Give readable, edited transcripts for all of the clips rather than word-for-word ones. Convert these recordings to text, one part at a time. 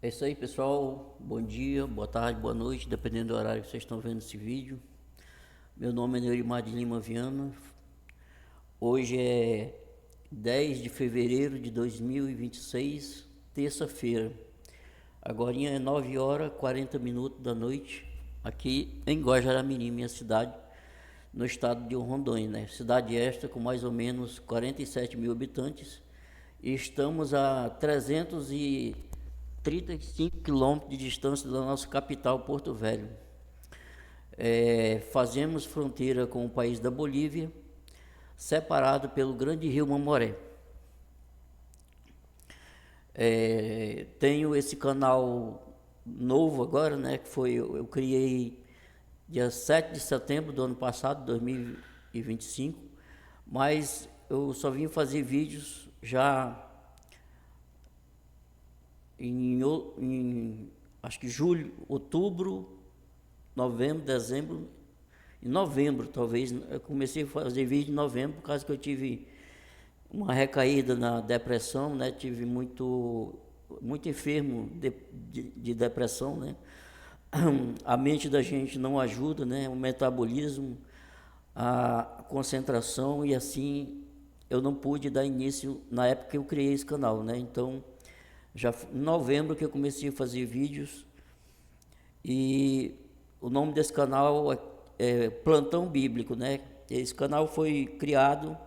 É isso aí, pessoal. Bom dia, boa tarde, boa noite, dependendo do horário que vocês estão vendo esse vídeo. Meu nome é Neurimar de Lima Viana. Hoje é 10 de fevereiro de 2026, terça-feira. Agora é 9 horas e 40 minutos da noite, aqui em Guajará-Mirim, minha cidade, no estado de Rondônia, né? Cidade esta com mais ou menos 47 mil habitantes. E estamos a 335 quilômetros de distância da nossa capital, Porto Velho. Fazemos fronteira com o país da Bolívia, separado pelo grande rio Mamoré. Tenho esse canal novo agora, né? Que foi, eu criei dia 7 de setembro do ano passado, 2025, mas eu só vim fazer vídeos já em acho que julho, outubro, novembro, dezembro, em novembro talvez. Eu comecei a fazer vídeo em novembro por causa que eu tive uma recaída na depressão, né? Tive muito enfermo de depressão, né? A mente da gente não ajuda, né? O metabolismo, a concentração, e assim eu não pude dar início na época que eu criei esse canal, né? Então já em novembro que eu comecei a fazer vídeos, e o nome desse canal é Plantão Bíblico, né? Esse canal foi criado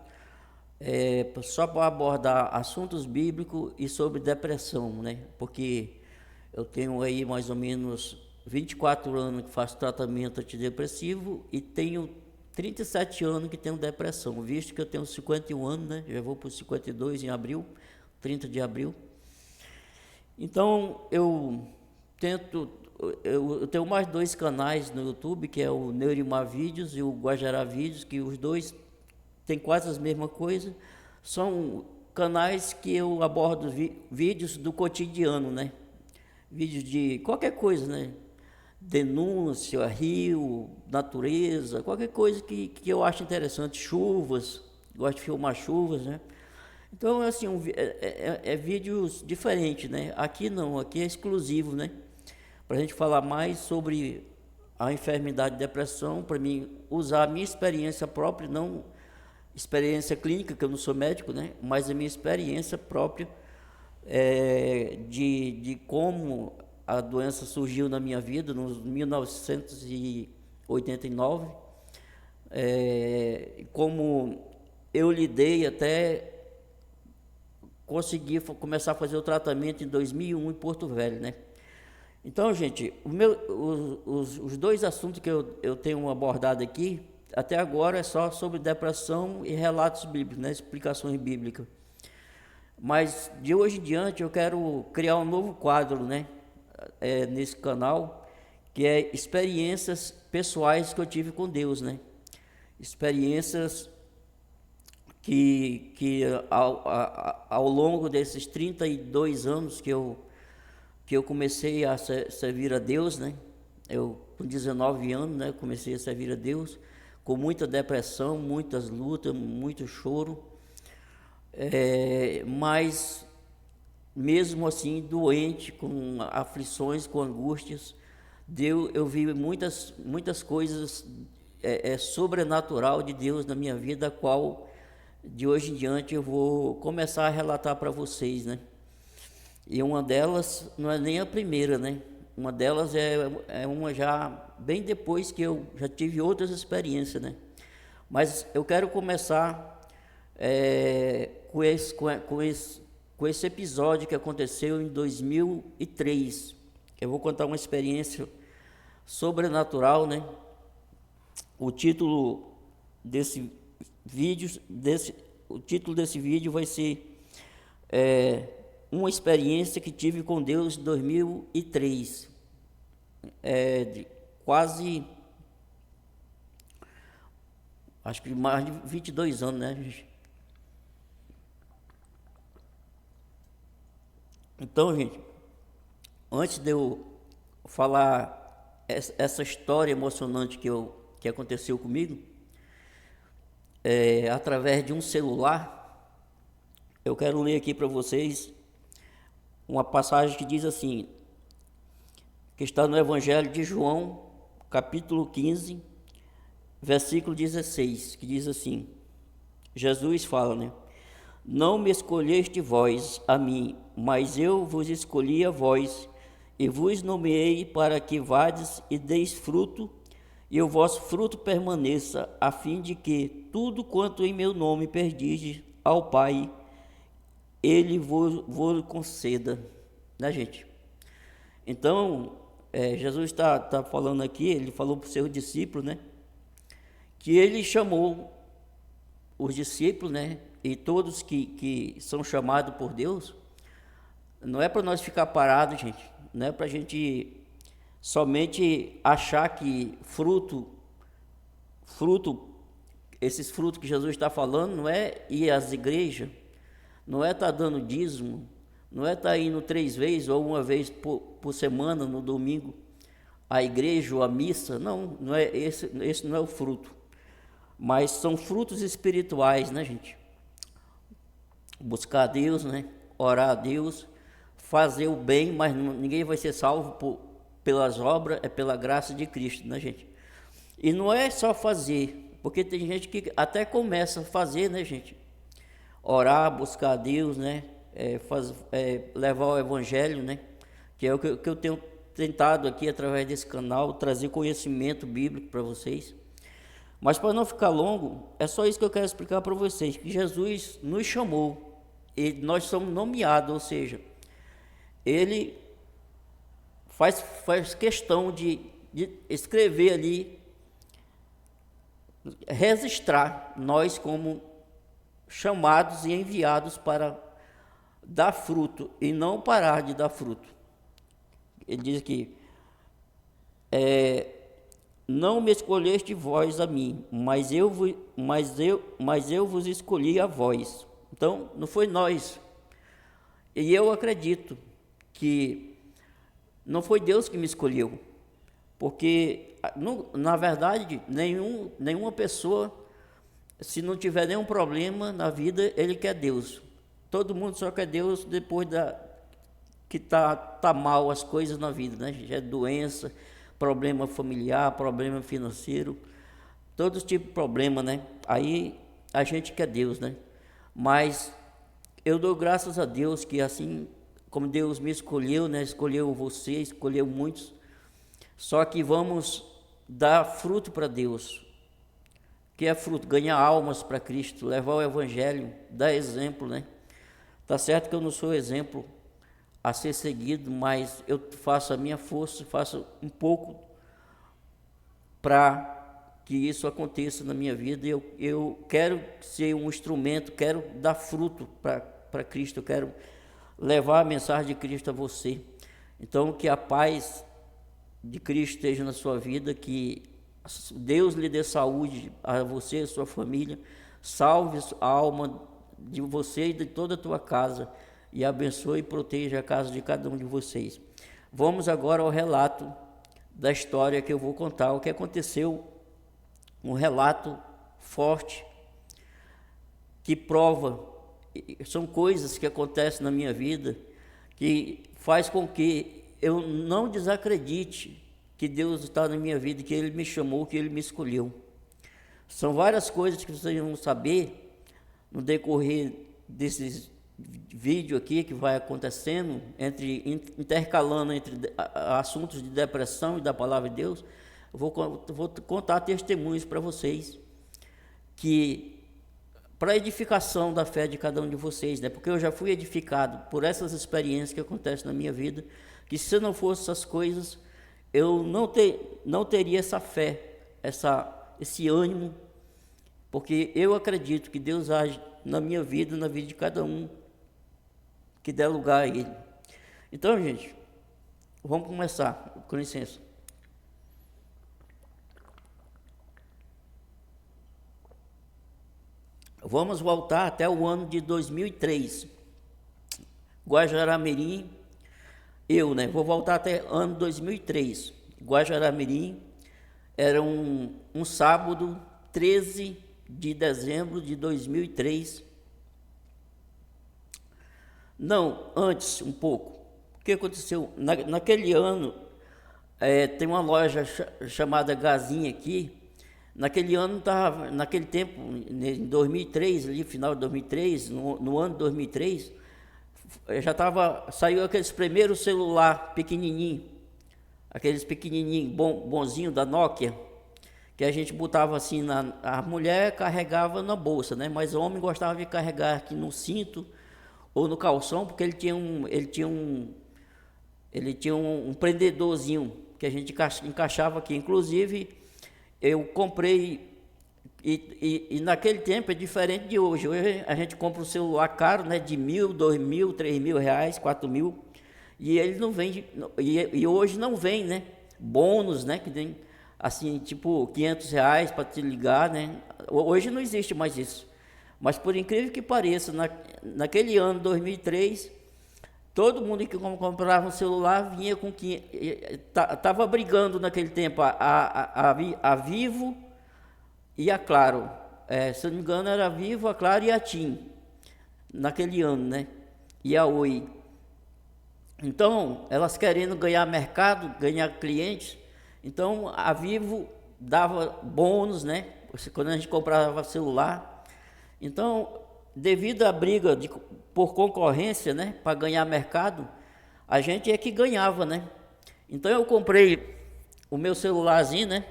só para abordar assuntos bíblicos e sobre depressão, né? Porque eu tenho aí mais ou menos 24 anos que faço tratamento antidepressivo e tenho 37 anos que tenho depressão, visto que eu tenho 51 anos, né? Já vou para os 52 em abril, 30 de abril. Então eu tento, eu tenho mais dois canais no YouTube, que é o Neurimar Vídeos e o Guajará Vídeos, que os dois têm quase as mesmas coisas. São canais que eu abordo vídeos do cotidiano, né? Vídeos de qualquer coisa, né? Denúncia, rio, natureza, qualquer coisa que eu acho interessante, chuvas, gosto de filmar chuvas, né? Então, assim, é vídeos diferentes, né? Aqui não, aqui é exclusivo, né? Para a gente falar mais sobre a enfermidade de depressão, para mim usar a minha experiência própria, não experiência clínica, que eu não sou médico, né? Mas a minha experiência própria de como a doença surgiu na minha vida, nos 1989, como eu lidei até consegui começar a fazer o tratamento em 2001 em Porto Velho, né? Então, gente, os dois assuntos que eu tenho abordado aqui, até agora é só sobre depressão e relatos bíblicos, né? Explicações bíblicas. Mas de hoje em diante eu quero criar um novo quadro, né? Nesse canal, que é experiências pessoais que eu tive com Deus, né? Experiências que ao longo desses 32 anos que eu comecei a servir a Deus, né? Eu com 19 anos, né, comecei a servir a Deus, com muita depressão, muitas lutas, muito choro, mas mesmo assim doente, com aflições, com angústias, eu vi muitas coisas sobrenatural de Deus na minha vida, a qual de hoje em diante eu vou começar a relatar para vocês, né? E uma delas não é nem a primeira, né? Uma delas é uma já bem depois que eu já tive outras experiências, né? Mas eu quero começar com esse episódio que aconteceu em 2003. Eu vou contar uma experiência sobrenatural, né? O título desse o título desse vídeo vai ser uma experiência que tive com Deus em 2003, de quase, acho que mais de 22 anos, né, gente? Então, gente, antes de eu falar essa história emocionante que aconteceu comigo, através de um celular, eu quero ler aqui para vocês uma passagem que diz assim: que está no Evangelho de João, capítulo 15, versículo 16, que diz assim, Jesus fala, né? Não me escolheste vós a mim, mas eu vos escolhi a vós, e vos nomeei para que vades e deis fruto, e o vosso fruto permaneça, a fim de que tudo quanto em meu nome pedis ao Pai, Ele vos conceda, né, gente? Então, Jesus está falando aqui, ele falou para os seus discípulos, né? Que ele chamou os discípulos, né? E todos que são chamados por Deus, não é para nós ficar parados, gente, não é para a gente somente achar que esses frutos que Jesus está falando, não é ir às igrejas, não é estar dando dízimo, não é estar indo 3 vezes ou uma vez por semana, no domingo, à igreja ou à missa, não é esse não é o fruto, mas são frutos espirituais, né, gente? Buscar a Deus, né? Orar a Deus, fazer o bem, mas ninguém vai ser salvo pelas obras, é pela graça de Cristo, né, gente? E não é só fazer, porque tem gente que até começa a fazer, né, gente? Orar, buscar a Deus, né? Levar o Evangelho, né? Que é o que eu tenho tentado aqui, através desse canal, trazer conhecimento bíblico para vocês. Mas para não ficar longo, é só isso que eu quero explicar para vocês, que Jesus nos chamou, e nós somos nomeados, ou seja, ele faz questão de escrever ali, registrar nós como chamados e enviados para dar fruto e não parar de dar fruto. Ele diz aqui, não me escolheste vós a mim, mas eu vos escolhi a vós. Então, não foi nós. E eu acredito que não foi Deus que me escolheu, porque, na verdade, nenhuma pessoa, se não tiver nenhum problema na vida, ele quer Deus. Todo mundo só quer Deus depois que tá mal as coisas na vida, né? Já é doença, problema familiar, problema financeiro, todos os tipos de problema, né? Aí a gente quer Deus, né? Mas eu dou graças a Deus que assim como Deus me escolheu, né? Escolheu você, escolheu muitos, só que vamos dar fruto para Deus. Que é fruto? Ganhar almas para Cristo, levar o Evangelho, dar exemplo, né? Tá certo que eu não sou exemplo a ser seguido, mas eu faço a minha força, faço um pouco para que isso aconteça na minha vida. Eu quero ser um instrumento, quero dar fruto para Cristo, eu quero levar a mensagem de Cristo a você. Então, que a paz de Cristo esteja na sua vida, que Deus lhe dê saúde a você e a sua família, salve a alma de você e de toda a tua casa, e abençoe e proteja a casa de cada um de vocês. Vamos agora ao relato da história que eu vou contar, o que aconteceu, um relato forte, que prova, são coisas que acontecem na minha vida, que faz com que eu não desacredite que Deus está na minha vida, que Ele me chamou, que Ele me escolheu. São várias coisas que vocês vão saber no decorrer desses vídeo aqui que vai acontecendo, intercalando entre assuntos de depressão e da palavra de Deus. Eu vou contar testemunhos para vocês, que para edificação da fé de cada um de vocês, né? Porque eu já fui edificado por essas experiências que acontecem na minha vida, que se não fosse essas coisas, eu não teria essa fé, esse ânimo, porque eu acredito que Deus age na minha vida, na vida de cada um que der lugar a Ele. Então, gente, vamos começar, com licença. Vamos voltar até o ano de 2003. Guajará-Mirim, vou voltar até ano 2003. Guajará-Mirim, era um sábado, 13 de dezembro de 2003. Não, antes um pouco. O que aconteceu? Naquele ano, tem uma loja chamada Gazinha aqui. Naquele ano, naquele tempo, em 2003, ali, final de 2003, no ano de 2003, saiu aqueles primeiros celular pequenininho, aqueles pequenininhos, bonzinho da Nokia, que a gente botava assim, a mulher carregava na bolsa, né? Mas o homem gostava de carregar aqui no cinto ou no calção, porque ele tinha um prendedorzinho que a gente encaixava aqui. Inclusive, eu comprei, e naquele tempo é diferente de hoje. Hoje a gente compra um celular caro, né, de 1.000, 2.000, 3.000 reais, 4.000, e ele não vem, e hoje não vem, né, bônus, né, que tem, assim, tipo, 500 reais para te ligar, né, hoje não existe mais isso. Mas por incrível que pareça, naquele ano, 2003, todo mundo que comprava um celular vinha com que estava brigando naquele tempo a Vivo e a Claro. Se eu não me engano era a Vivo, a Claro e a TIM naquele ano, né? E a Oi. Então, elas querendo ganhar mercado, ganhar clientes, então a Vivo dava bônus, né? Quando a gente comprava celular. Então, devido à briga por concorrência, né, para ganhar mercado, a gente é que ganhava, né? Então eu comprei o meu celularzinho, né?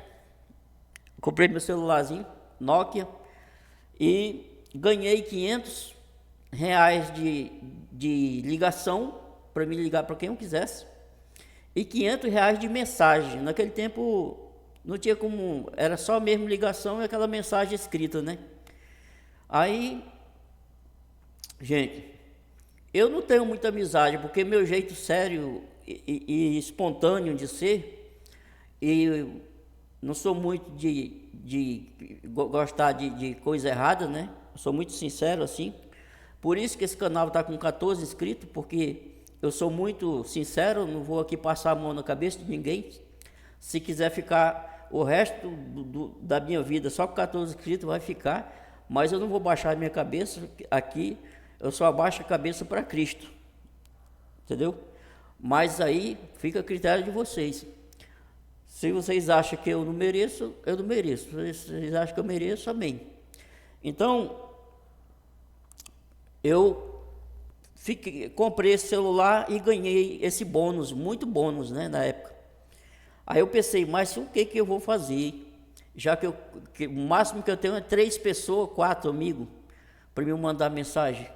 Comprei meu celularzinho Nokia e ganhei 500 reais de ligação para me ligar para quem eu quisesse e 500 reais de mensagem. Naquele tempo não tinha como, era só mesmo ligação e aquela mensagem escrita, né? Aí, gente, eu não tenho muita amizade, porque meu jeito sério e espontâneo de ser, e não sou muito de gostar de coisa errada, né? Eu sou muito sincero assim. Por isso que esse canal está com 14 inscritos, porque eu sou muito sincero, não vou aqui passar a mão na cabeça de ninguém. Se quiser ficar o resto da minha vida só com 14 inscritos, vai ficar. Mas eu não vou baixar a minha cabeça aqui, eu só abaixo a cabeça para Cristo, entendeu? Mas aí fica a critério de vocês. Se vocês acham que eu não mereço, eu não mereço. Se vocês acham que eu mereço, amém. Então, eu comprei esse celular e ganhei esse bônus, muito bônus, né, na época. Aí eu pensei, mas o que eu vou fazer? Já que o máximo que eu tenho é 3 pessoas, 4 amigos, para me mandar mensagem.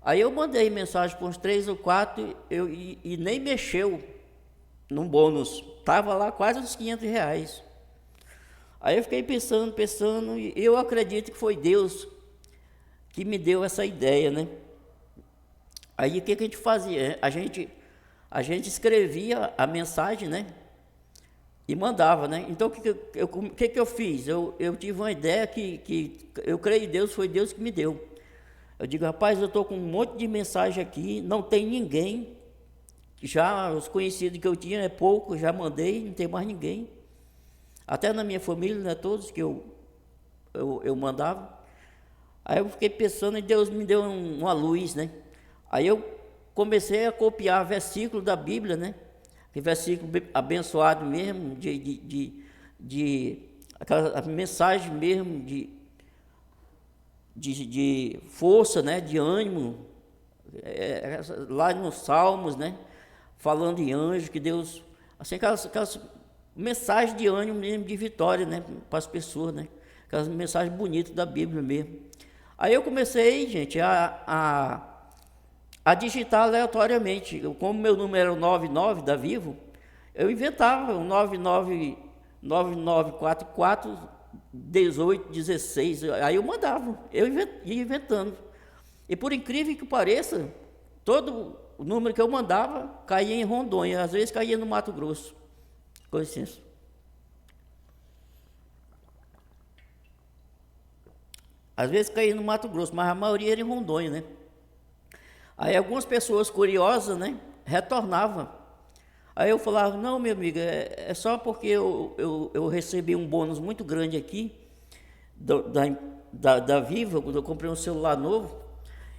Aí eu mandei mensagem para uns 3 ou 4 e nem mexeu num bônus. Estava lá quase uns 500 reais. Aí eu fiquei pensando, e eu acredito que foi Deus que me deu essa ideia, né? Aí o que a gente fazia? A gente escrevia a mensagem, né? E mandava, né? Então, o que eu fiz? Eu tive uma ideia que eu creio em Deus, foi Deus que me deu. Eu digo, rapaz, eu estou com um monte de mensagem aqui, não tem ninguém. Já os conhecidos que eu tinha é pouco, já mandei, não tem mais ninguém. Até na minha família, né, todos que eu mandava. Aí eu fiquei pensando e Deus me deu uma luz, né? Aí eu comecei a copiar versículos da Bíblia, né? Que versículo abençoado mesmo, aquela mensagem mesmo de força, né, de ânimo, lá nos Salmos, né, falando de anjo, que Deus, assim, aquelas mensagens de ânimo mesmo, de vitória, né, para as pessoas, né, aquelas mensagens bonitas da Bíblia mesmo. Aí eu comecei, gente, a digitar aleatoriamente. Como meu número era o 99 da Vivo, eu inventava o 9944 18 16. Aí eu mandava, ia inventando. E por incrível que pareça, todo o número que eu mandava caía em Rondônia, às vezes caía no Mato Grosso. Com licença. Às vezes caía no Mato Grosso, mas a maioria era em Rondônia, né? Aí algumas pessoas curiosas, né, retornavam. Aí eu falava, não, meu amigo, é só porque eu recebi um bônus muito grande aqui, da Vivo, quando eu comprei um celular novo,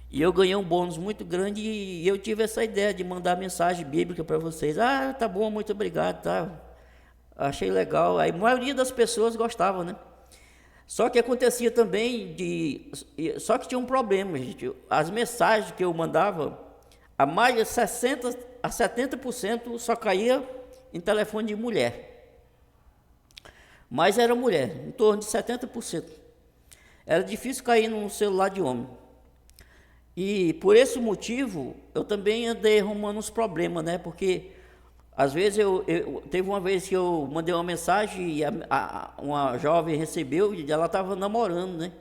e eu ganhei um bônus muito grande e eu tive essa ideia de mandar mensagem bíblica para vocês. Ah, tá bom, muito obrigado, tá. achei legal. Aí a maioria das pessoas gostava, né? Só que acontecia também só que tinha um problema, gente. As mensagens que eu mandava, a mais de 60 a 70% só caía em telefone de mulher. Mas era mulher, em torno de 70%. Era difícil cair num celular de homem. E por esse motivo, eu também andei arrumando uns problemas, né? Porque às vezes teve uma vez que eu mandei uma mensagem e uma jovem recebeu e ela estava namorando, né?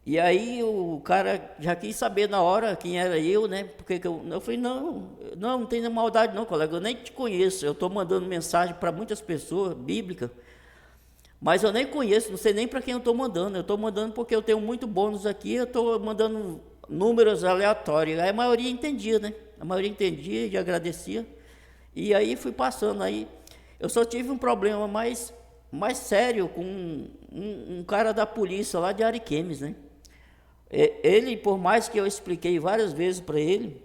E aí o cara já quis saber na hora quem era eu, né? Porque eu falei, não tem maldade não, colega, eu nem te conheço. Eu estou mandando mensagem para muitas pessoas, bíblica, mas eu nem conheço, não sei nem para quem eu estou mandando. Eu estou mandando porque eu tenho muito bônus aqui, eu estou mandando números aleatórios. Aí a maioria entendia, né? A maioria entendia e agradecia. E aí fui passando aí. Eu só tive um problema mais sério com um cara da polícia lá de Ariquemes, né? Ele, por mais que eu expliquei várias vezes para ele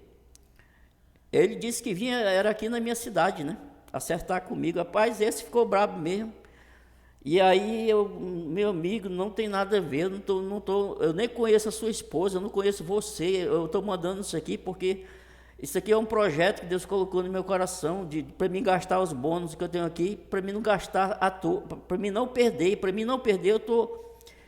disse que era aqui na minha cidade, né? Acertar comigo. Rapaz, esse ficou brabo mesmo. E aí, meu amigo, não tem nada a ver, eu nem conheço a sua esposa, eu não conheço você, eu estou mandando isso aqui porque isso aqui é um projeto que Deus colocou no meu coração, para mim gastar os bônus que eu tenho aqui, para mim não gastar à toa, para mim não perder, eu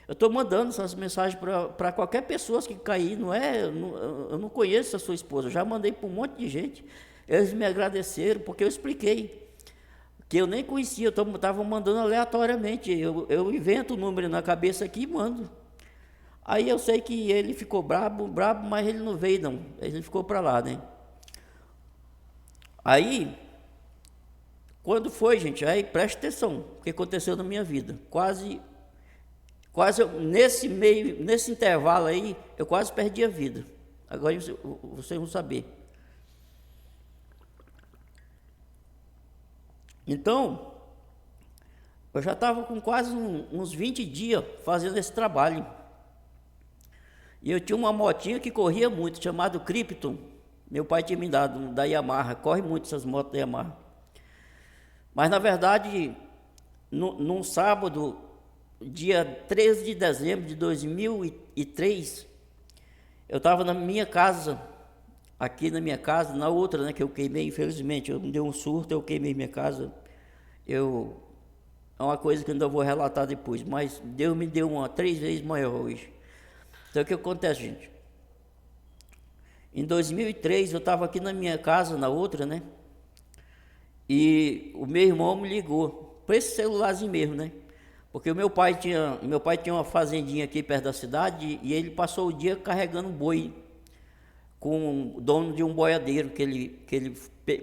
estou mandando essas mensagens para qualquer pessoa que cair, eu não conheço a sua esposa, eu já mandei para um monte de gente, eles me agradeceram porque eu expliquei, que eu nem conhecia, eu estava mandando aleatoriamente, eu invento o número na cabeça aqui e mando. Aí eu sei que ele ficou brabo, mas ele não veio não, ele ficou para lá, né? Aí, quando foi, gente, aí preste atenção, o que aconteceu na minha vida, quase nesse intervalo aí, eu quase perdi a vida, agora vocês vão saber. Então, eu já estava com quase uns 20 dias fazendo esse trabalho. E eu tinha uma motinha que corria muito, chamada Krypton. Meu pai tinha me dado, da Yamaha. Corre muito essas motos da Yamaha. Mas, na verdade, num sábado, dia 13 de dezembro de 2003, eu estava na minha casa, aqui na minha casa, na outra, né, que eu queimei, infelizmente, eu me dei um surto, eu queimei minha casa, é uma coisa que eu ainda vou relatar depois, mas Deus me deu uma 3 vezes maior hoje. Então, o que acontece, gente? Em 2003, eu estava aqui na minha casa, na outra, né, e o meu irmão me ligou, para esse celularzinho mesmo, né, porque o meu pai tinha uma fazendinha aqui perto da cidade, e ele passou o dia carregando boi, com o dono de um boiadeiro que ele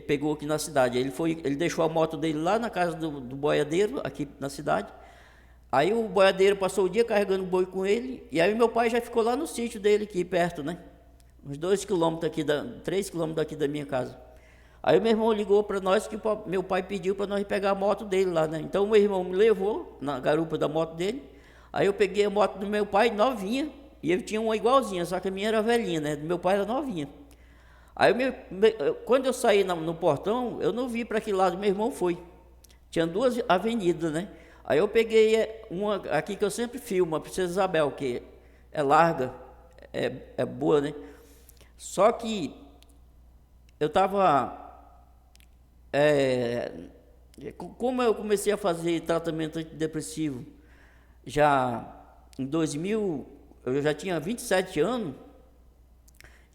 pegou aqui na cidade. Ele deixou a moto dele lá na casa do boiadeiro, aqui na cidade. Aí o boiadeiro passou o dia carregando boi com ele, e aí meu pai já ficou lá no sítio dele, aqui perto, né? Uns 2 quilômetros aqui, 3 quilômetros daqui da minha casa. Aí meu irmão ligou para nós que meu pai pediu para nós pegar a moto dele lá, né? Então meu irmão me levou na garupa da moto dele, aí eu peguei a moto do meu pai, novinha, e ele tinha uma igualzinha, só que a minha era velhinha, né? Do meu pai era novinha. Aí quando eu saí no portão, eu não vi para que lado meu irmão foi. Tinha 2 avenidas, né? Aí eu peguei uma aqui que eu sempre filmo, a Princesa Isabel, que é larga, é boa, né? Só que eu estava... como eu comecei a fazer tratamento antidepressivo já em 2000... Eu já tinha 27 anos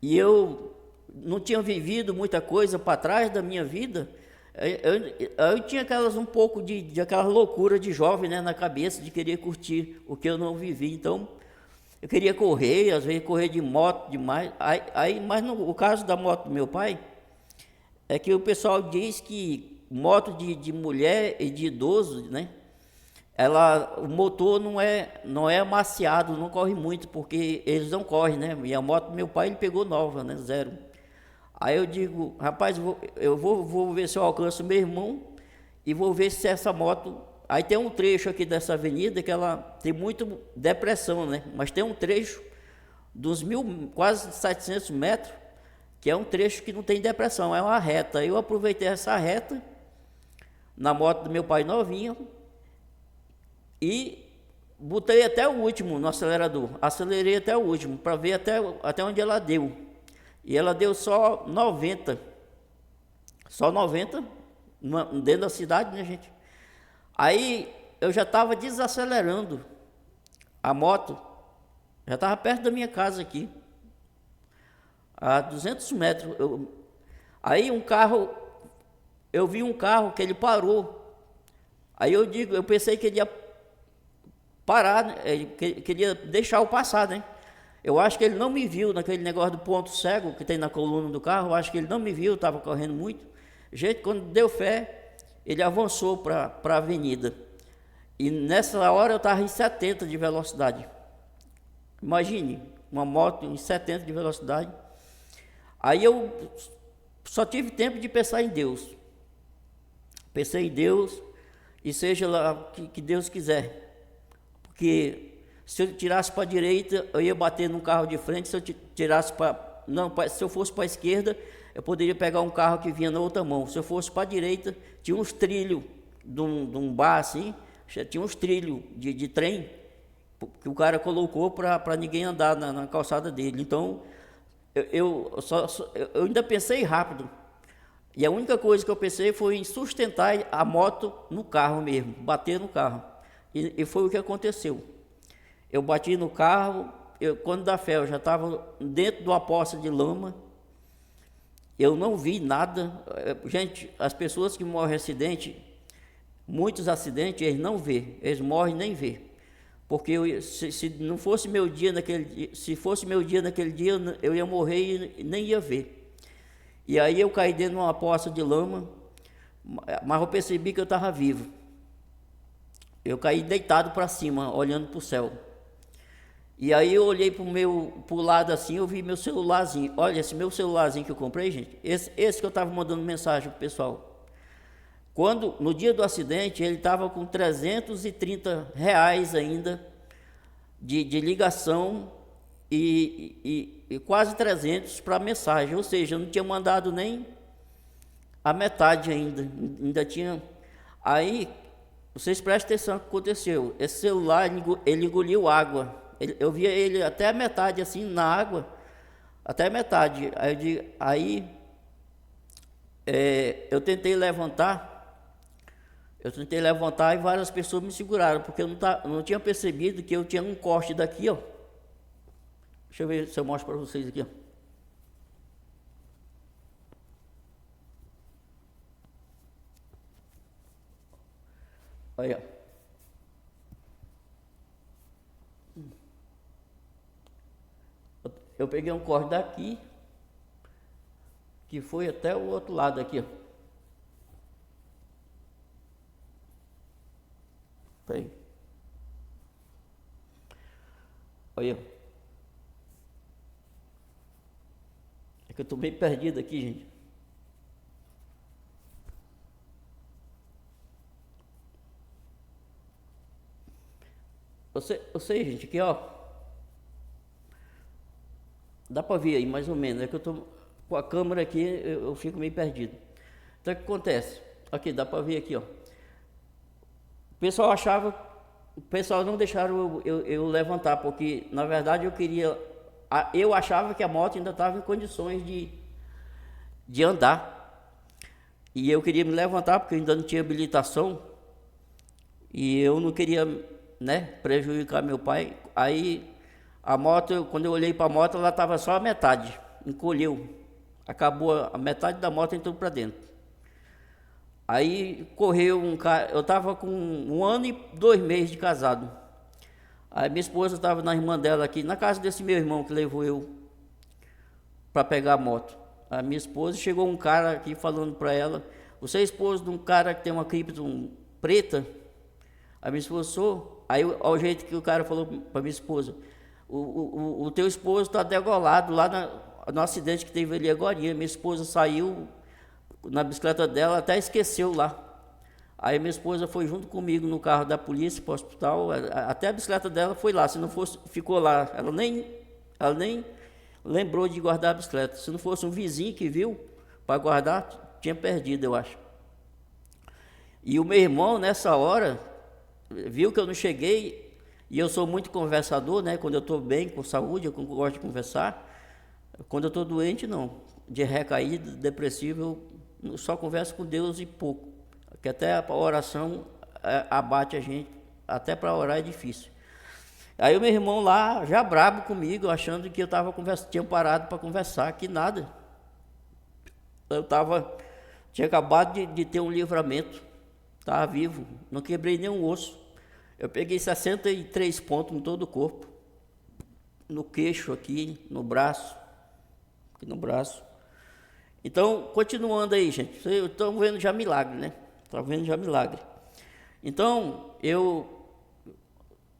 e eu não tinha vivido muita coisa para trás da minha vida. Eu tinha um pouco de aquela loucura de jovem, né, na cabeça, de querer curtir o que eu não vivi. Então, eu queria correr, às vezes correr de moto demais. Mas o caso da moto do meu pai é que o pessoal diz que moto de mulher e de idoso, né? O motor não é amaciado, não corre muito, porque eles não correm, né? E a moto do meu pai, ele pegou nova, né? 0. Aí eu digo, rapaz, eu vou ver se eu alcanço meu irmão e vou ver se essa moto... Aí tem um trecho aqui dessa avenida que ela tem muito depressão, né? Mas tem um trecho dos quase 700 metros, que é um trecho que não tem depressão, é uma reta. Eu aproveitei essa reta na moto do meu pai novinha e botei até o último no acelerador. Acelerei até o último para ver até onde ela deu. E ela deu só 90. Só 90 dentro da cidade, né, gente? Aí eu já estava desacelerando a moto, já estava perto da minha casa aqui, a 200 metros. Aí eu vi um carro que ele parou. Aí eu pensei que ele ia parar, né? Ele queria deixar eu passar, né? Eu acho que ele não me viu naquele negócio do ponto cego que tem na coluna do carro. Eu acho que ele não me viu, estava correndo muito. Gente, quando deu fé, ele avançou para a avenida. E nessa hora eu estava em 70 de velocidade. Imagine, uma moto em 70 de velocidade. Aí eu só tive tempo de pensar em Deus. Pensei em Deus e seja lá que Deus quiser. Porque se eu tirasse para a direita, eu ia bater num carro de frente. Se eu tirasse se eu fosse para a esquerda, eu poderia pegar um carro que vinha na outra mão. Se eu fosse para a direita, tinha uns trilhos de um bar assim, tinha uns trilhos de trem que o cara colocou para ninguém andar na calçada dele. Então, eu ainda pensei rápido. E a única coisa que eu pensei foi em sustentar a moto no carro mesmo, bater no carro. E foi o que aconteceu. Eu bati no carro, quando da fé eu já estava dentro de uma poça de lama. Eu não vi nada. Gente, as pessoas que morrem em acidente, muitos acidentes, eles não vê, eles morrem nem vê. Porque se não fosse meu dia naquele dia, se fosse meu dia naquele dia, eu ia morrer e nem ia ver. E aí eu caí dentro de uma poça de lama, mas eu percebi que eu estava vivo. Eu caí deitado para cima, olhando para o céu. E aí eu olhei pro lado assim, eu vi meu celularzinho. Olha, esse meu celularzinho que eu comprei, gente, esse que eu estava mandando mensagem pro pessoal. No dia do acidente, ele estava com R$ 330 ainda de ligação e quase 300 para mensagem. Ou seja, eu não tinha mandado nem a metade ainda tinha. Aí, vocês prestem atenção no que aconteceu. Esse celular, ele engoliu água. Eu via ele até a metade, assim, na água, até a metade. Eu tentei levantar e várias pessoas me seguraram, porque eu não tinha percebido que eu tinha um corte daqui, ó. Deixa eu ver se eu mostro para vocês aqui, ó. Olha, ó. Eu peguei um corte daqui, que foi até o outro lado aqui, ó. Aí. Olha. É que eu estou meio perdido aqui, gente. Eu sei, gente, aqui, ó. Dá para ver aí, mais ou menos. É que eu estou com a câmera aqui, eu fico meio perdido. Então, o que acontece? Aqui, dá para ver aqui, ó. O pessoal não deixaram eu levantar, porque, na verdade, eu achava que a moto ainda estava em condições de andar. E eu queria me levantar, porque eu ainda não tinha habilitação. E eu não queria, né, prejudicar meu pai. Aí a moto, quando eu olhei para a moto, ela estava só a metade, encolheu. Acabou, a metade da moto entrou para dentro. Aí correu um cara, eu estava com 1 ano e 2 meses de casado. Aí minha esposa estava na irmã dela aqui, na casa desse meu irmão que levou eu para pegar a moto. A minha esposa, chegou um cara aqui falando para ela: você é esposa de um cara que tem uma Krypton preta? A minha esposa: sou. Aí, ao jeito que o cara falou para minha esposa: o teu esposo está degolado lá no acidente que teve ali agora. Minha esposa saiu na bicicleta dela, até esqueceu lá. Aí minha esposa foi junto comigo no carro da polícia para o hospital. Até a bicicleta dela foi lá. Se não fosse, ficou lá. Ela nem lembrou de guardar a bicicleta. Se não fosse um vizinho que viu para guardar, tinha perdido, eu acho. E o meu irmão, nessa hora, viu que eu não cheguei, e eu sou muito conversador, né? Quando eu estou bem, com saúde, eu gosto de conversar. Quando eu estou doente, não. De recaída, depressivo, eu só converso com Deus e pouco. Porque até a oração abate a gente, até para orar é difícil. Aí o meu irmão lá, já brabo comigo, achando que eu tinha parado para conversar, que nada. Tinha acabado de ter um livramento, estava vivo, não quebrei nenhum osso. Eu peguei 63 pontos em todo o corpo, no queixo aqui, no braço, aqui no braço. Então, continuando aí, gente, vocês estão vendo já milagre, né? Estão vendo já milagre. Então, eu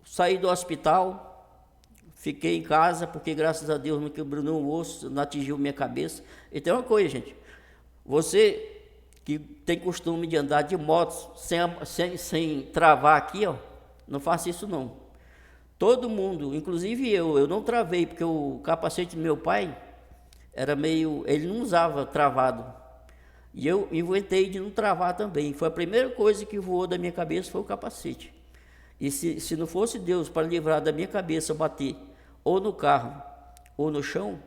saí do hospital, fiquei em casa, porque graças a Deus não quebrou nenhum osso, não atingiu minha cabeça. E tem uma coisa, gente, você que tem costume de andar de moto sem travar aqui, ó, não faça isso não. Todo mundo, inclusive eu não travei, porque o capacete do meu pai era ele não usava travado. E eu inventei de não travar também. Foi a primeira coisa que voou da minha cabeça, foi o capacete. E se não fosse Deus para livrar da minha cabeça bater ou no carro ou no chão,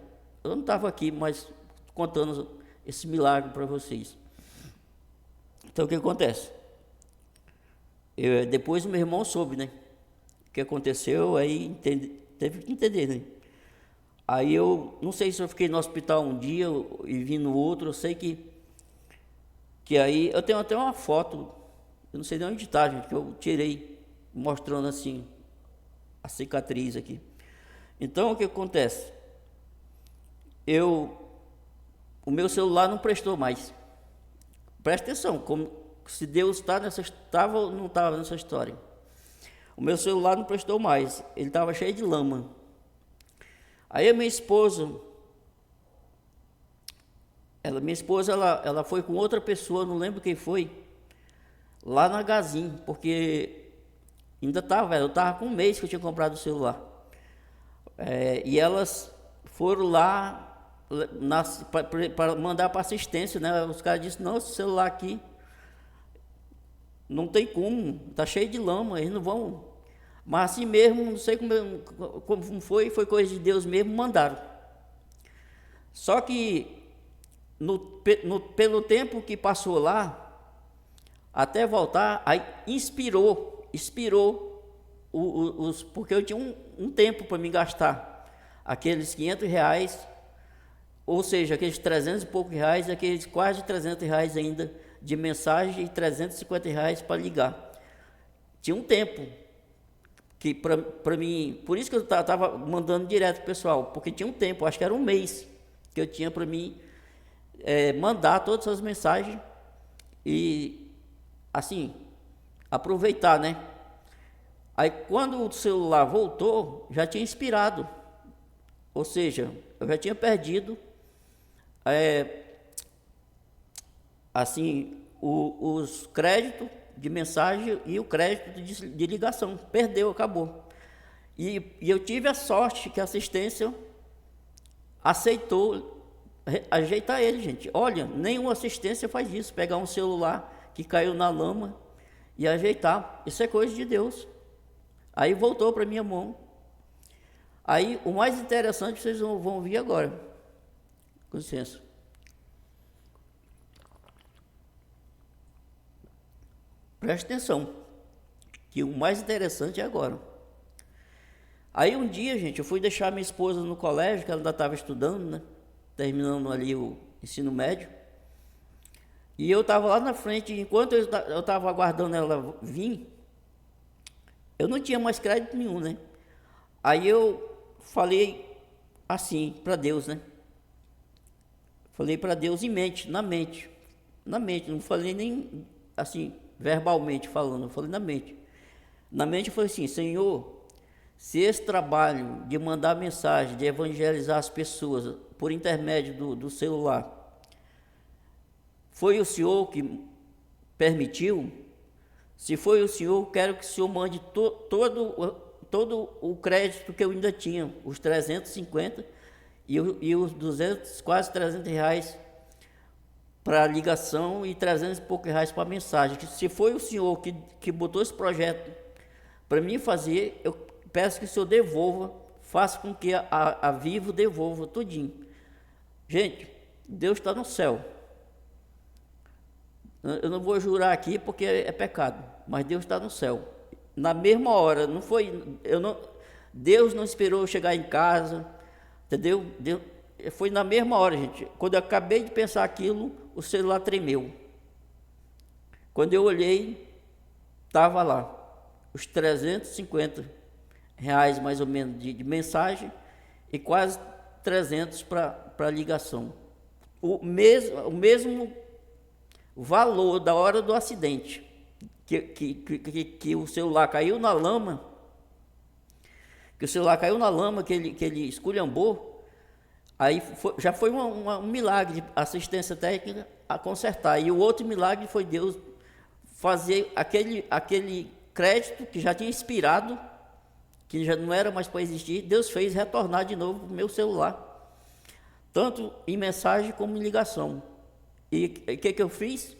eu não estava aqui mais contando esse milagre para vocês. Então o que acontece? Depois o meu irmão soube, né? O que aconteceu, aí teve que entender, né? Aí eu não sei se eu fiquei no hospital um dia e vim no outro, eu sei que aí eu tenho até uma foto, eu não sei de onde está, gente, que eu tirei, mostrando assim a cicatriz aqui. Então o que acontece? O meu celular não prestou mais. Presta atenção, como se Deus estava ou não estava nessa história. O meu celular não prestou mais, ele estava cheio de lama. Aí a minha esposa, ela foi com outra pessoa, não lembro quem foi, lá na Gazin, porque eu estava com um mês que eu tinha comprado o celular. E elas foram lá para mandar para assistência, né? Os caras disseram, não, esse celular aqui não tem como, está cheio de lama, eles não vão. Mas assim mesmo, não sei como foi coisa de Deus mesmo, mandaram. Só que pelo tempo que passou lá, até voltar, aí inspirou porque eu tinha um tempo para me gastar aqueles R$ 500, ou seja, aqueles 300 e poucos reais, aqueles quase R$ 300 ainda de mensagem e R$ 350 para ligar. Tinha um tempo que para mim, por isso que eu estava mandando direto pro pessoal, porque tinha um tempo, acho que era um mês que eu tinha para mim mandar todas as mensagens e assim aproveitar, né? Aí quando o celular voltou, já tinha expirado, ou seja, eu já tinha perdido assim os créditos de mensagem e o crédito de ligação, perdeu, acabou. E eu tive a sorte que a assistência aceitou ajeitar ele, gente. Olha, nenhuma assistência faz isso, pegar um celular que caiu na lama e ajeitar. Isso é coisa de Deus. Aí voltou para minha mão. Aí o mais interessante vocês vão ver agora. Com licença. Preste atenção, que o mais interessante é agora. Aí um dia, gente, eu fui deixar minha esposa no colégio, que ela ainda estava estudando, né? Terminando ali o ensino médio. E eu estava lá na frente, enquanto eu estava aguardando ela vir, eu não tinha mais crédito nenhum, né? Aí eu falei assim para Deus, né? Falei para Deus na mente, não falei nem assim verbalmente falando, eu falei na mente. Na mente eu falei assim, Senhor, se esse trabalho de mandar mensagem, de evangelizar as pessoas por intermédio do celular, foi o Senhor que permitiu, se foi o Senhor, quero que o Senhor mande todo o crédito que eu ainda tinha, os 350 e os 200, quase R$ 300, para ligação e 300 e poucos reais para mensagem. Se foi o senhor que botou esse projeto para mim fazer, eu peço que o senhor devolva, faça com que a Vivo devolva tudinho. Gente, Deus está no céu. Eu não vou jurar aqui porque é pecado, mas Deus está no céu. Na mesma hora, não foi, Deus não esperou eu chegar em casa, entendeu? Foi na mesma hora, gente. Quando eu acabei de pensar aquilo, o celular tremeu. Quando eu olhei, estava lá, os 350 reais mais ou menos de mensagem e quase 300 para ligação. O mesmo valor da hora do acidente, que o celular caiu na lama, que ele esculhambou, aí já foi um milagre de assistência técnica a consertar. E o outro milagre foi Deus fazer aquele crédito que já tinha expirado, que já não era mais para existir, Deus fez retornar de novo para o meu celular, tanto em mensagem como em ligação. E o que eu fiz?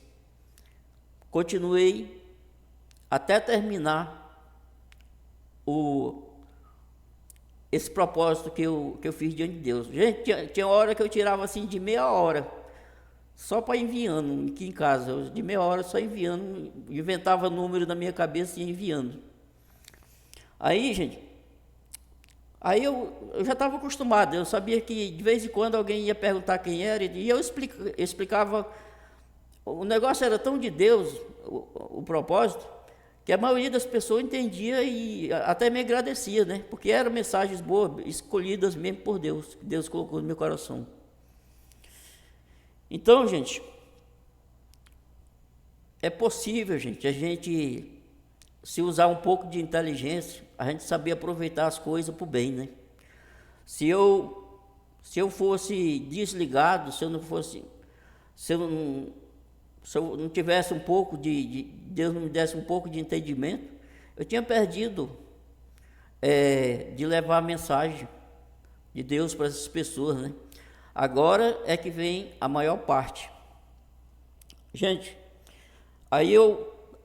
Continuei até terminar esse propósito que eu fiz diante de Deus. Gente, tinha hora que eu tirava assim de meia hora, só para enviando aqui em casa, de meia hora só enviando, inventava número na minha cabeça e ia enviando. Aí, gente, eu já estava acostumado, eu sabia que de vez em quando alguém ia perguntar quem era, e eu explicava, o negócio era tão de Deus, o propósito, que a maioria das pessoas entendia e até me agradecia, né? Porque eram mensagens boas, escolhidas mesmo por Deus, que Deus colocou no meu coração. Então, gente, é possível, gente, a gente, se usar um pouco de inteligência, a gente saber aproveitar as coisas para o bem, né? Se eu fosse desligado, se eu não tivesse um pouco Deus não me desse um pouco de entendimento, eu tinha perdido de levar a mensagem de Deus para essas pessoas, né? Agora é que vem a maior parte. Gente, aí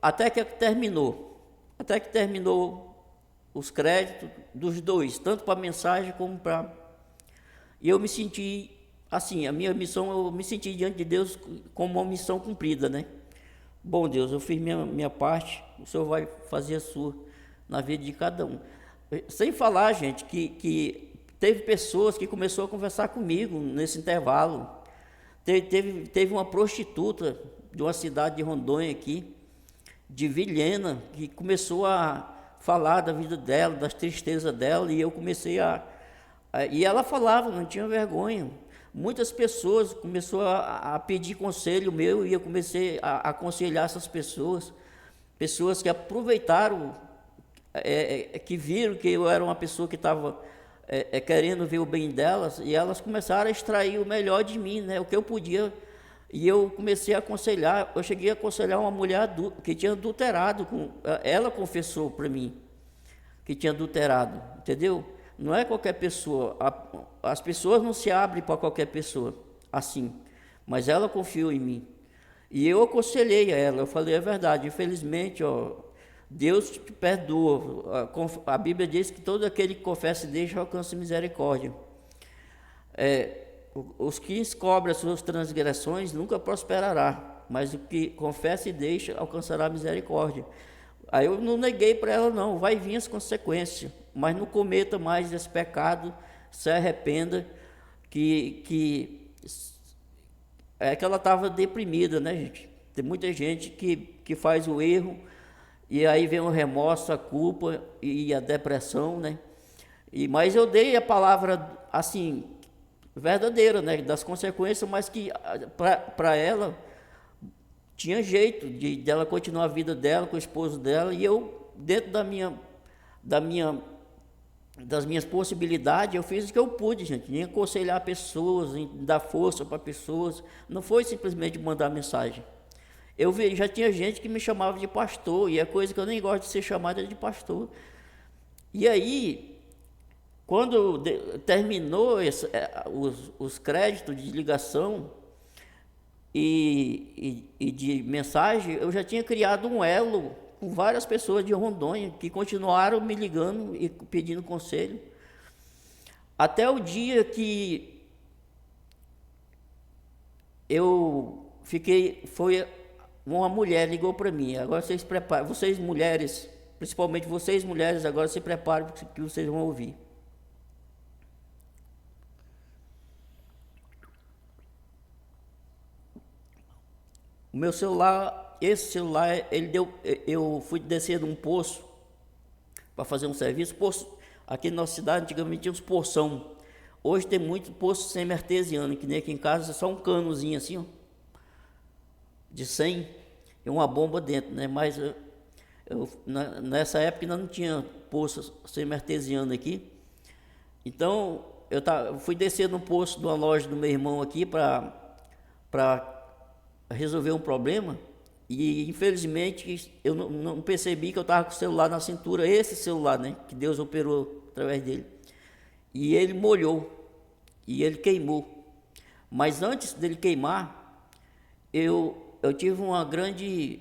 até que terminou os créditos dos dois, tanto para mensagem como para... E eu me senti assim, a minha missão, eu me senti diante de Deus como uma missão cumprida, né? Bom Deus, eu fiz minha parte, o Senhor vai fazer a sua na vida de cada um. Sem falar, gente, que teve pessoas que começaram a conversar comigo nesse intervalo. Teve uma prostituta de uma cidade de Rondônia aqui, de Vilhena, que começou a falar da vida dela, das tristezas dela, e eu comecei e ela falava, não tinha vergonha. Muitas pessoas começaram a pedir conselho meu, e eu comecei a aconselhar essas pessoas que aproveitaram, que viram que eu era uma pessoa que estava querendo ver o bem delas, e elas começaram a extrair o melhor de mim, né, o que eu podia, e eu comecei a aconselhar. Eu cheguei a aconselhar uma mulher que tinha adulterado, ela confessou para mim que tinha adulterado, entendeu? Não é qualquer pessoa, as pessoas não se abrem para qualquer pessoa assim, mas ela confiou em mim, e eu aconselhei a ela, eu falei a verdade. Infelizmente, Deus te perdoa, a Bíblia diz que todo aquele que confessa e deixa alcança misericórdia. Os que encobrem as suas transgressões nunca prosperará, mas o que confessa e deixa alcançará misericórdia. Aí eu não neguei para ela, não, vai vir as consequências, mas não cometa mais esse pecado, se arrependa, que ela estava deprimida, né, gente? Tem muita gente que faz o erro, e aí vem o remorso, a culpa e a depressão, né? Mas eu dei a palavra, assim, verdadeira, né, das consequências, mas que para ela tinha jeito de ela continuar a vida dela com o esposo dela, e eu, dentro das minhas possibilidades, eu fiz o que eu pude, gente, em aconselhar pessoas, em dar força para pessoas, não foi simplesmente mandar mensagem. Eu vi, já tinha gente que me chamava de pastor, e é coisa que eu nem gosto de ser chamada de pastor. E aí, quando terminou os créditos de ligação, e de mensagem, eu já tinha criado um elo com várias pessoas de Rondônia que continuaram me ligando e pedindo conselho. Até o dia que eu fiquei, foi uma mulher ligou para mim. Agora vocês preparem, vocês mulheres, principalmente vocês mulheres, agora se preparem porque que vocês vão ouvir. O meu celular, esse celular, ele deu, eu fui descer num poço para fazer um serviço. Poço, aqui na nossa cidade antigamente tinha uns poção. Hoje tem muito poço semi-artesiano, que nem aqui em casa é só um canozinho assim, ó, de 100 e uma bomba dentro, né? Mas nessa época ainda não tinha poço semi-artesiano aqui. Então eu fui descer no poço de uma loja do meu irmão aqui para resolver um problema. E infelizmente eu não percebi que eu estava com o celular na cintura, esse celular, né? Que Deus operou através dele. E ele molhou, e ele queimou. Mas antes dele queimar, eu tive uma grande...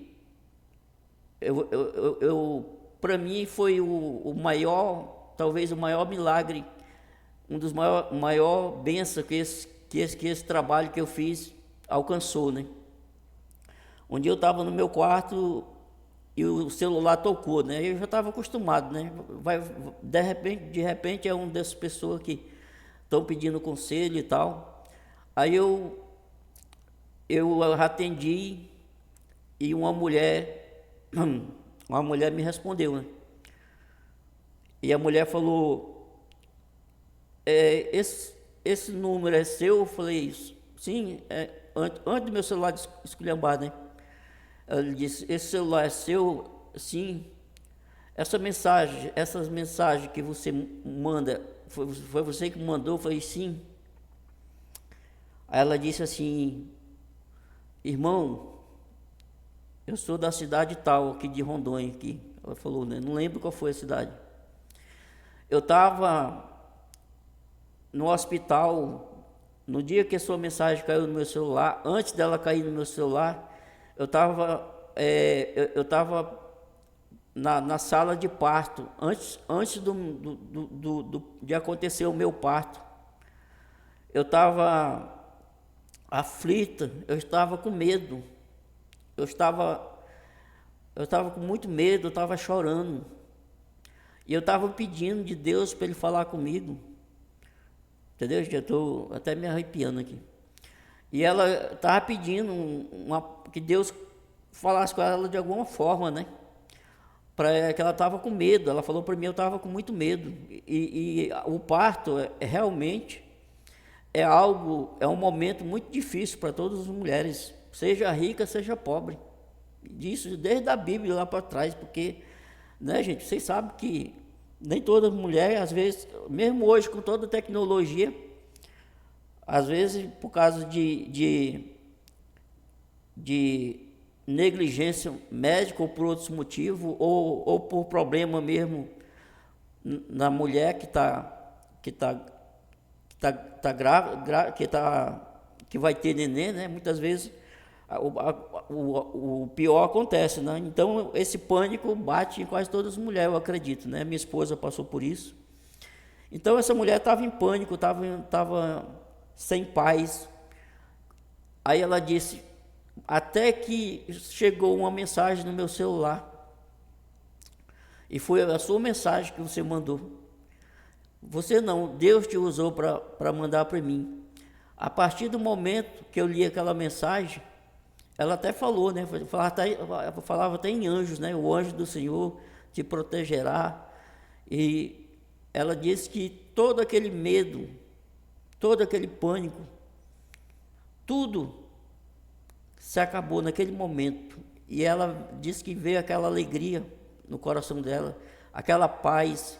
Para mim foi o maior, talvez o maior milagre, um dos maior bênçãos que esse trabalho que eu fiz alcançou, né? Um dia eu estava no meu quarto e o celular tocou, né? Eu já estava acostumado, né? De repente é uma dessas pessoas que estão pedindo conselho e tal. Aí eu atendi e uma mulher me respondeu, né? E a mulher falou, esse número é seu? Eu falei, sim, antes do meu celular esculhambar, né? Ele disse, esse celular é seu? Sim. Essas mensagens que você manda, foi você que mandou? Eu falei, sim. Aí ela disse assim, irmão, eu sou da cidade tal, aqui de Rondônia, aqui. Ela falou, né? Não lembro qual foi a cidade. Eu estava no hospital, no dia que a sua mensagem caiu no meu celular, antes dela cair no meu celular, eu estava na sala de parto, antes de acontecer o meu parto. Eu estava aflita, eu estava com medo, eu estava com muito medo, eu estava chorando. E eu estava pedindo de Deus para Ele falar comigo. Entendeu? Já estou até me arrepiando aqui. E ela estava pedindo que Deus falasse com ela de alguma forma, né? Que ela estava com medo. Ela falou para mim, eu estava com muito medo. E o parto realmente é um momento muito difícil para todas as mulheres, seja rica, seja pobre. Isso desde a Bíblia lá para trás, porque, né, gente, vocês sabem que nem toda mulher, às vezes, mesmo hoje com toda a tecnologia, às vezes por causa de negligência médica ou por outros motivos, ou por problema mesmo na mulher que vai ter neném, né? Muitas vezes o pior acontece, né? Então esse pânico bate em quase todas as mulheres, eu acredito, né? Minha esposa passou por isso. Então essa mulher estava em pânico, estava sem paz. Aí ela disse, até que chegou uma mensagem no meu celular, e foi a sua mensagem que você mandou. Você não, Deus te usou para mandar para mim. A partir do momento que eu li aquela mensagem, ela até falou, né? Falava até em anjos, né? O anjo do Senhor te protegerá. E ela disse que todo aquele medo, todo aquele pânico, tudo se acabou naquele momento. E ela disse que veio aquela alegria no coração dela, aquela paz.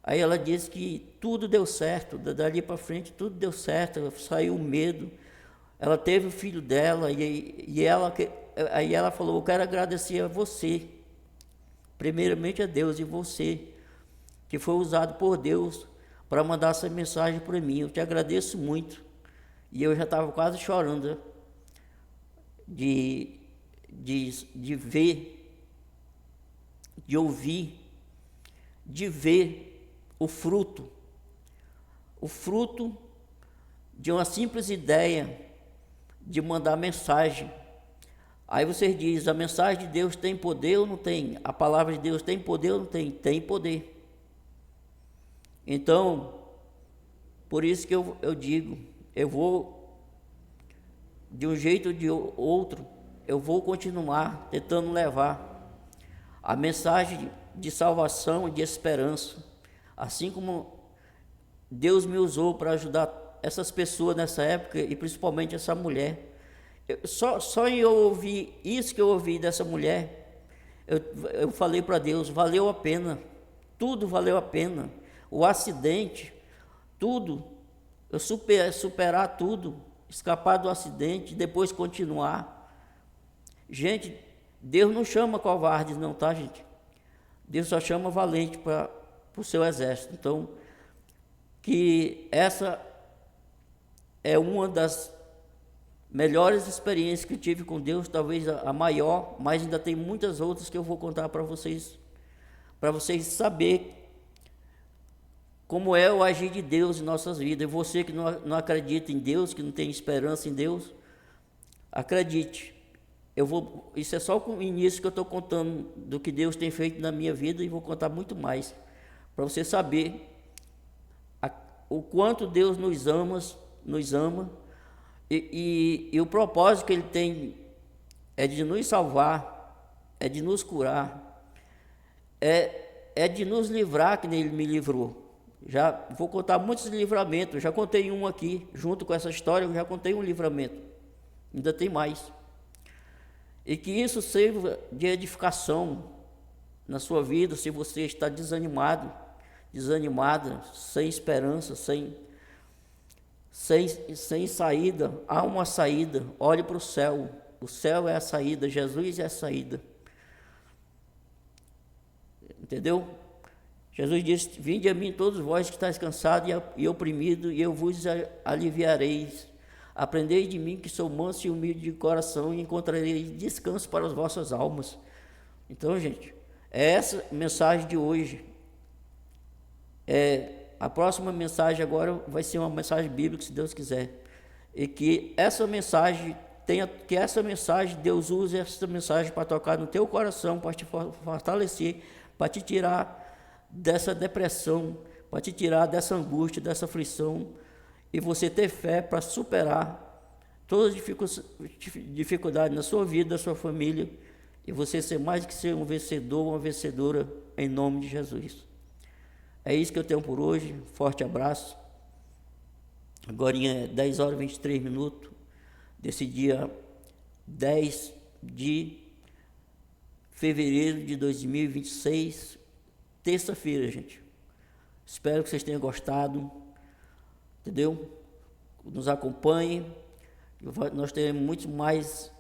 Aí ela disse que tudo deu certo, dali para frente tudo deu certo, saiu o medo. Ela teve o filho dela aí ela falou, eu quero agradecer a você, primeiramente a Deus, e você, que foi usado por Deus para mandar essa mensagem para mim. Eu te agradeço muito. E eu já estava quase chorando, né? de, de ver, de ouvir, de ver o fruto de uma simples ideia de mandar mensagem. Aí você diz, a mensagem de Deus tem poder ou não tem? A palavra de Deus tem poder ou não tem? Tem poder. Então, por isso que eu digo, eu vou, de um jeito ou de outro, eu vou continuar tentando levar a mensagem de salvação e de esperança, assim como Deus me usou para ajudar essas pessoas nessa época, e principalmente essa mulher. Só em eu ouvir isso que eu ouvi dessa mulher, eu falei para Deus, valeu a pena, tudo valeu a pena. O acidente, tudo, eu superar tudo, escapar do acidente, depois continuar. Gente, Deus não chama covardes não, tá, gente? Deus só chama valente para o seu exército. Então, que essa é uma das melhores experiências que eu tive com Deus, talvez a maior, mas ainda tem muitas outras que eu vou contar para vocês saberem como é o agir de Deus em nossas vidas. E você que não acredita em Deus, que não tem esperança em Deus, acredite. Isso é só o início que eu estou contando do que Deus tem feito na minha vida, e vou contar muito mais, para você saber o quanto Deus nos ama, e o propósito que Ele tem é de nos salvar, é de nos curar, é de nos livrar, que nem Ele me livrou. Já vou contar muitos livramentos, já contei um aqui, junto com essa história, eu já contei um livramento, ainda tem mais. E que isso sirva de edificação na sua vida, se você está desanimada, sem esperança, sem saída. Há uma saída, olhe para o céu é a saída, Jesus é a saída. Entendeu? Jesus disse, vinde a mim todos vós que estáis cansados e oprimidos, e eu vos aliviareis. Aprendei de mim, que sou manso e humilde de coração, e encontrareis descanso para as vossas almas. Então, gente, é essa mensagem de hoje. A próxima mensagem agora vai ser uma mensagem bíblica, se Deus quiser. E que essa mensagem Deus use essa mensagem para tocar no teu coração, para te fortalecer, para te tirar dessa depressão, para te tirar dessa angústia, dessa aflição, e você ter fé para superar todas as dificuldades na sua vida, na sua família, e você ser mais que ser um vencedor, uma vencedora, em nome de Jesus. É isso que eu tenho por hoje. Forte abraço. Agora é 10 horas e 23 minutos desse dia 10 de fevereiro de 2026, terça-feira, gente. Espero que vocês tenham gostado, entendeu? Nos acompanhem. Nós teremos muito mais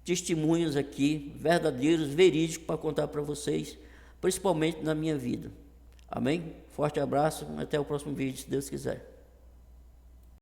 testemunhos aqui, verdadeiros, verídicos, para contar para vocês, principalmente na minha vida. Amém? Forte abraço, até o próximo vídeo, se Deus quiser.